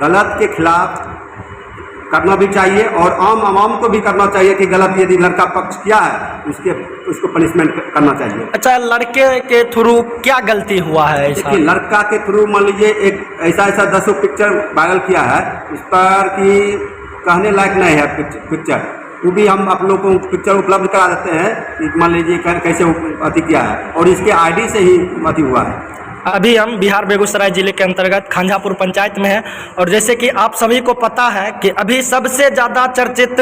गलत के खिलाफ करना भी चाहिए और आम आवाम को भी करना चाहिए कि गलत यदि लड़का पक्ष किया है उसको पनिशमेंट करना चाहिए। अच्छा, लड़के के थ्रू क्या गलती हुआ है ऐसा? देखिए, लड़का के थ्रू मान लीजिए एक ऐसा 10 पिक्चर वायरल किया है उस पर कि कहने लायक नहीं है पिक्चर, वो भी हम आप लोगों को पिक्चर उपलब्ध करा देते हैं कि मान लीजिए कैसे अति किया है और इसके आईडी से ही अति हुआ है। अभी हम बिहार बेगूसराय जिले के अंतर्गत खांजापुर पंचायत में हैं और जैसे कि आप सभी को पता है कि अभी सबसे ज़्यादा चर्चित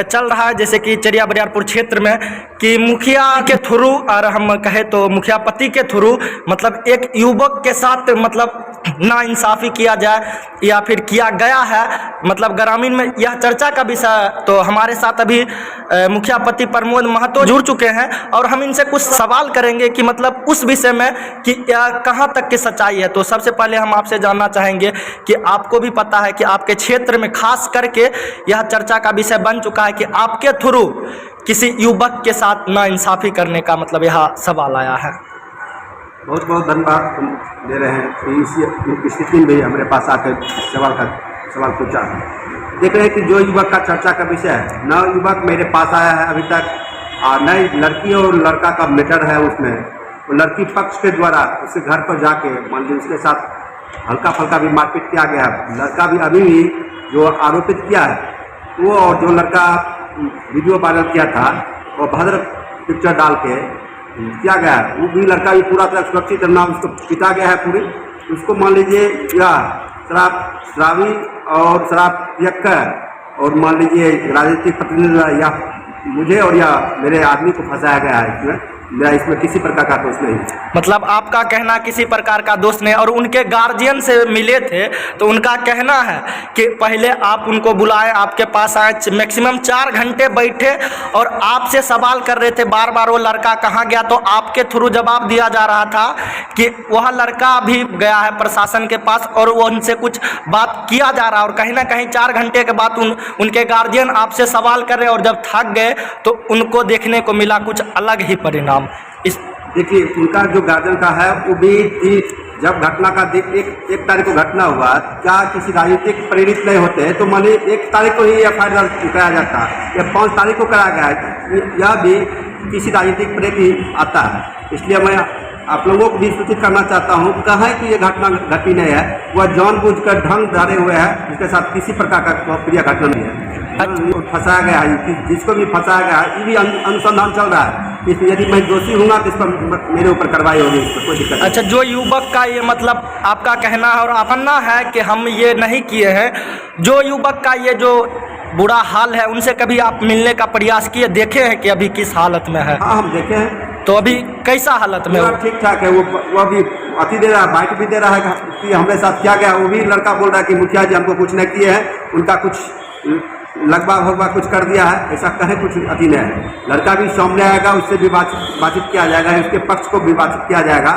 चल रहा है जैसे कि चरिया बरियारपुर क्षेत्र में कि मुखिया के थ्रू और हम कहें तो मुखिया पति के थ्रू मतलब एक युवक के साथ मतलब नाइंसाफ़ी किया जाए या फिर किया गया है। मतलब ग्रामीण में यह चर्चा का विषय, तो हमारे साथ अभी मुखिया पति प्रमोद महतो जुड़ चुके हैं और हम इनसे कुछ सवाल करेंगे कि मतलब उस विषय में कि कहाँ तक की सच्चाई है। तो सबसे पहले हम आपसे जानना चाहेंगे कि आपको भी पता है कि आपके क्षेत्र में खास करके यह चर्चा का विषय बन चुका है कि आपके थ्रू किसी युवक के साथ नाइंसाफ़ी करने का मतलब यह सवाल आया है। बहुत बहुत धन्यवाद तुम दे रहे हैं कि इस स्थिति में भी हमारे पास आकर सवाल पूछा। देख रहे हैं कि जो युवक का चर्चा का विषय है, न युवक मेरे पास आया है अभी तक और न लड़की और लड़का का मैटर है उसमें। वो लड़की पक्ष के द्वारा उसके घर पर जाके मान लीजिए उसके साथ हल्का फल्का भी मारपीट किया गया। लड़का भी अभी भी जो आरोपित किया है वो, और जो लड़का वीडियो वायरल किया था वो भद्र पिक्चर डाल के किया गया है, वो भी लड़का भी पूरा तरह सुरक्षित रहना उसको पिटा गया है पूरी। उसको मान लीजिए या शराबी और शराब पियक्कर और मान लीजिए राजनीतिक प्रतिनिधि या मुझे और या मेरे आदमी को फंसाया गया है इसमें। मेरा इसमें किसी प्रकार का दोष नहीं। मतलब आपका कहना किसी प्रकार का दोष नहीं, और उनके गार्जियन से मिले थे तो उनका कहना है कि पहले आप उनको बुलाए, आपके पास आए, मैक्सिमम 4 घंटे बैठे और आपसे सवाल कर रहे थे बार बार वो लड़का कहाँ गया। तो आपके थ्रू जवाब दिया जा रहा था कि वह लड़का भी गया है प्रशासन के पास और वो उनसे कुछ बात किया जा रहा है, और कहीं ना कहीं 4 घंटे के बाद उनके गार्जियन आपसे सवाल कर रहे और जब थक गए तो उनको देखने को मिला कुछ अलग ही परिणाम। इस देखिए, उनका जो गार्जियन का है वो भी जब घटना का एक तारीख को घटना हुआ, क्या किसी राजनीतिक प्रेरित नहीं होते तो मान लीजिए 1 तारीख को ही FIR कराया जाता है या 5 तारीख को कराया गया है, यह भी किसी राजनीतिक प्रेरित ही आता है। इसलिए मैं आप लोगों को भी सूचित करना चाहता हूँ कहाँ कि ये घटना घटी नहीं है, वह जानबूझकर ढंग धारे हुए हैं, इसके साथ किसी प्रकार का प्रिय घटना नहीं है। फंसाया गया है, जिसको भी फंसाया गया है ये भी अनुसंधान चल रहा है। इसमें यदि मैं दोषी हूँगा तो इस पर मेरे ऊपर कार्रवाई होगी, इस पर कोई दिक्कत नहीं। अच्छा, जो युवक का ये मतलब आपका कहना है और अपना है कि हम ये नहीं किए हैं, जो युवक का ये जो बुरा हाल है उनसे कभी आप मिलने का प्रयास किए, देखे हैं कि अभी किस हालत में है? हाँ, हम देखे हैं। तो अभी कैसा हालत में? ठीक ठाक है, वो अभी अति दे रहा है, बाइट भी दे रहा है कि हमारे साथ क्या गया। वो भी लड़का बोल रहा है कि मुखिया जी हमको कुछ नहीं किए हैं, उनका कुछ लगभग भगवा कुछ कर दिया है, ऐसा कहे कुछ अति नहीं है। लड़का भी सामने आएगा, उससे भी बातचीत किया जाएगा, उसके पक्ष को भी बातचीत किया जाएगा,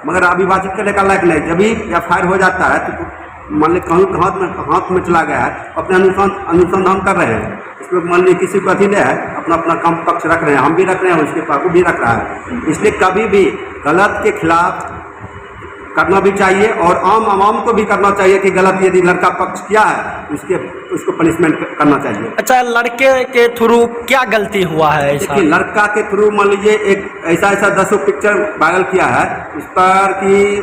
मगर अभी बातचीत करने का लायक नहीं। जब भी FIR हो जाता है तो मान ली कहूँ हाथ में चला गया है, अपने अनुसंधान कर रहे हैं, इसमें मान ली किसी को अति नहीं है, अपना काम पक्ष रख रहे हैं, हम भी रख रहे हैं, उसके पास भी रख रहा है। इसलिए कभी भी गलत के खिलाफ करना भी चाहिए और आम आवाम को भी करना चाहिए कि गलत यदि लड़का पक्ष किया है उसको पनिशमेंट करना चाहिए। अच्छा, लड़के के थ्रू क्या गलती हुआ है ऐसा? देखिए, लड़का के थ्रू मान लीजिए एक ऐसा 10 पिक्चर वायरल किया है उस पर कि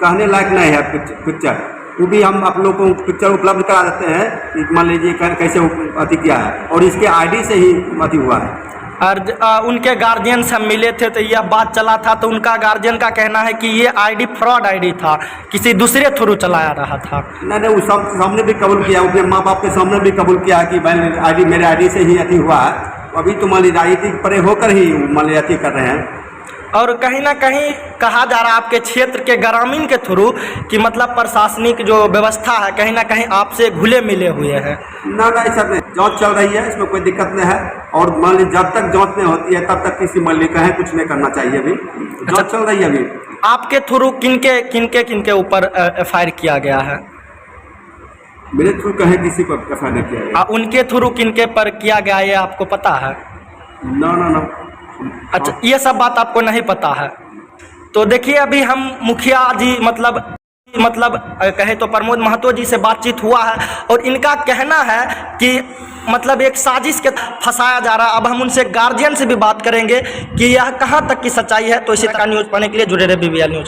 कहने लायक नहीं है पिक्चर, वो भी हम आप लोगों को पिक्चर उपलब्ध करा देते हैं कि मान लीजिए कैसे अति किया है और इसके आईडी से ही अति हुआ है। और उनके गार्जियन से मिले थे तो यह बात चला था, तो उनका गार्जियन का कहना है कि ये आईडी फ्रॉड आईडी था, किसी दूसरे थ्रू चलाया रहा था। नहीं, वो सामने भी कबूल किया, अपने माँ बाप के सामने भी कबूल किया कि मेरे आईडी से ही अति हुआ है। अभी तो मान लीजिए राजनीतिक परे होकर ही मान लीजिए अति कर रहे हैं। और कहीं ना कहीं कहा जा रहा है आपके क्षेत्र के ग्रामीण के थ्रू कि मतलब प्रशासनिक जो व्यवस्था है कहीं ना कहीं आपसे घुले मिले हुए हैं। ना ऐसा नहीं, जांच चल रही है, इसमें कोई दिक्कत नहीं है। और मान लीजिए जब तक जांच नहीं होती है तब तक किसी मान लीजिए कहीं कुछ नहीं करना चाहिए। अभी जांच चल रही है। अभी आपके थ्रू किनके ऊपर FIR किया गया है? मेरे थ्रू कहीं किसी को FIR नहीं किया गया। उनके थ्रू किनके पर किया गया ये आपको पता है? ना। अच्छा, ये सब बात आपको नहीं पता है। तो देखिए, अभी हम मुखिया जी मतलब मतलब कहे तो प्रमोद महतो जी से बातचीत हुआ है और इनका कहना है कि मतलब एक साजिश के फंसाया जा रहा है। अब हम उनसे गार्जियन से भी बात करेंगे कि यह कहां तक की सच्चाई है। तो इसी तरह न्यूज़ पाने के लिए जुड़े रहे BBL न्यूज़ के।